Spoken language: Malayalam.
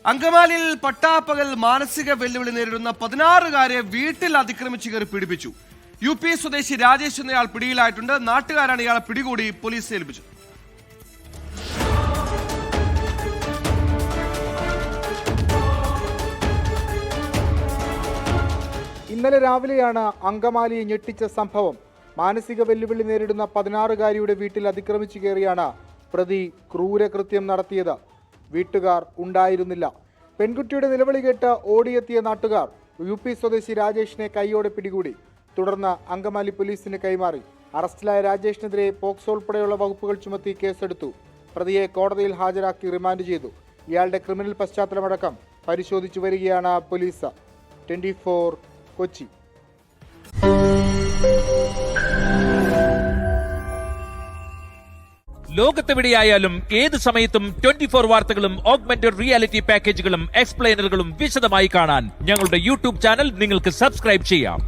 അങ്കമാലിയിൽ പട്ടാപ്പകൽ മാനസിക വെല്ലുവിളി നേരിടുന്ന 16-കാരെ വീട്ടിൽ അതിക്രമിച്ച് കയറി പീഡിപ്പിച്ചു. UP സ്വദേശി രാജേഷ് എന്നയാൾ പിടിയിലായിട്ടുണ്ട്. നാട്ടുകാരാണ് ഇയാളെ പിടികൂടി പോലീസിൽ ഏൽപ്പിച്ചത്. ഇന്നലെ രാവിലെയാണ് അങ്കമാലി ഞെട്ടിച്ച സംഭവം. മാനസിക വെല്ലുവിളി നേരിടുന്ന 16-കാരിയുടെ വീട്ടിൽ അതിക്രമിച്ചു കയറിയാണ് പ്രതി ക്രൂരകൃത്യം നടത്തിയത്. വീട്ടുകാർ ഉണ്ടായിരുന്നില്ല. പെൺകുട്ടിയുടെ നിലവിളി കേട്ട് ഓടിയെത്തിയ നാട്ടുകാർ UP സ്വദേശി രാജേഷിനെ കൈയോടെ പിടികൂടി. തുടർന്ന് അങ്കമാലി പോലീസിന് കൈമാറി. അറസ്റ്റിലായ രാജേഷിനെതിരെ പോക്സോ ഉൾപ്പെടെയുള്ള വകുപ്പുകൾ ചുമത്തി കേസെടുത്തു. പ്രതിയെ കോടതിയിൽ ഹാജരാക്കി റിമാൻഡ് ചെയ്തു. ഇയാളുടെ ക്രിമിനൽ പശ്ചാത്തലമടക്കം പരിശോധിച്ചു വരികയാണ് പോലീസ്. 24 കൊച്ചി. ലോകത്തെവിടെയായാലും ഏത് സമയത്തും 24 വാർത്തകളും ഓഗ്മെന്റഡ് റിയാലിറ്റി പാക്കേജുകളും എക്സ്പ്ലെയിനറുകളും വിശദമായി കാണാൻ ഞങ്ങളുടെ YouTube ചാനൽ നിങ്ങൾക്ക് സബ്സ്ക്രൈബ് ചെയ്യാം.